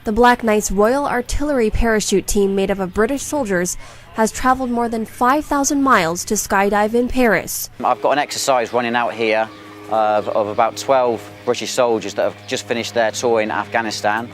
The Black Knights Royal Artillery parachute team, made up of British soldiers, has traveled more than 5,000 miles to skydive in Paris. I've got an exercise running out here of about 12 British soldiers that have just finished their tour in Afghanistan.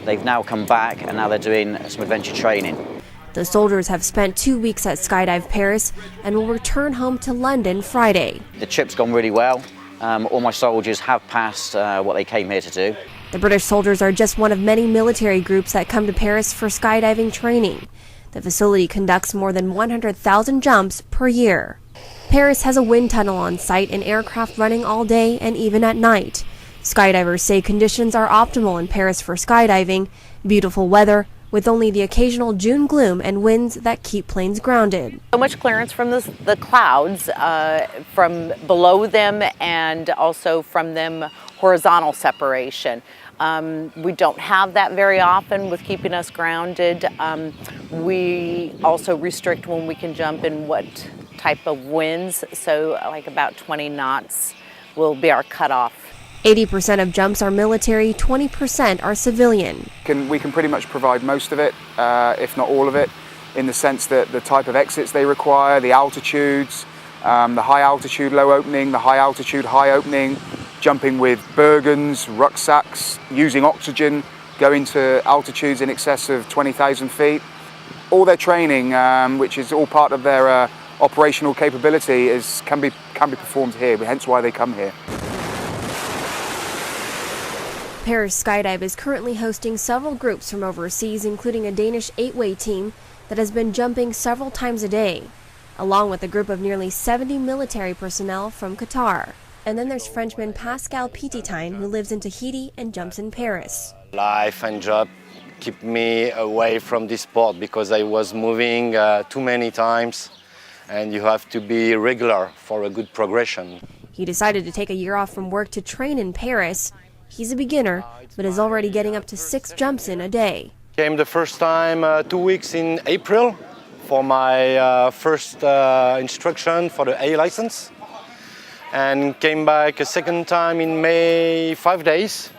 They've now come back and now they're doing some adventure training. The soldiers have spent 2 weeks at Skydive Perris and will return home to London Friday. The trip's gone really well. All my soldiers have passed what they came here to do. The British soldiers are just one of many military groups that come to Paris for skydiving training. The facility conducts more than 100,000 jumps per year. Paris has a wind tunnel on site and aircraft running all day and even at night. Skydivers say conditions are optimal in Paris for skydiving, beautiful weather, with only the occasional June gloom and winds that keep planes grounded. So much clearance from the clouds, from below them and also from them horizontal separation. We don't have that very often with keeping us grounded. We also restrict when we can jump and what type of winds, so like about 20 knots will be our cutoff. 80% of jumps are military, 20% are civilian. We can pretty much provide most of it, if not all of it, in the sense that the type of exits they require, the altitudes, the high altitude low opening, the high altitude high opening, jumping with Bergens, rucksacks, using oxygen, going to altitudes in excess of 20,000 feet. All their training, which is all part of their operational capability, can be performed here, hence why they come here. Paris Skydive is currently hosting several groups from overseas, including a Danish 8-way team that has been jumping several times a day, along with a group of nearly 70 military personnel from Qatar. And then there's Frenchman PASCAL PETETIN, who lives in Tahiti and jumps in Paris. Life and job keep me away from this sport because I was moving too many times, and you have to be regular for a good progression. He decided to take a year off from work to train in Paris. He's a beginner, but is already getting up to 6 jumps in a day. Came the first time 2 weeks in April for my first instruction for the A license, and came back a second time in May, 5 days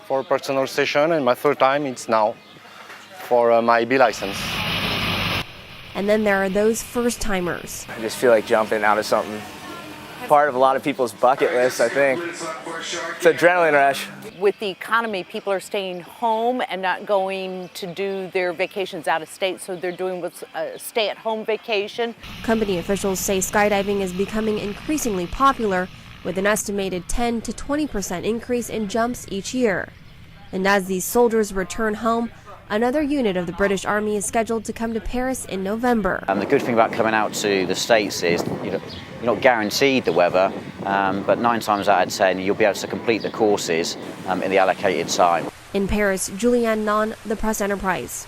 for a personal session, and my third time it's now for my B license. And then there are those first-timers. I just feel like jumping out of something. Part of a lot of people's bucket list, I think. It's an adrenaline rush. With the economy, people are staying home and not going to do their vacations out of state, so they're doing what's a stay-at-home vacation. Company officials say skydiving is becoming increasingly popular, with an estimated 10 to 20% increase in jumps each year. And as these soldiers return home, another unit of the British Army is scheduled to come to Paris in November. The good thing about coming out to the States is you're not guaranteed the weather, but 9 times out of 10 you'll be able to complete the courses in the allocated time. In Paris, Julianne Non, The Press Enterprise.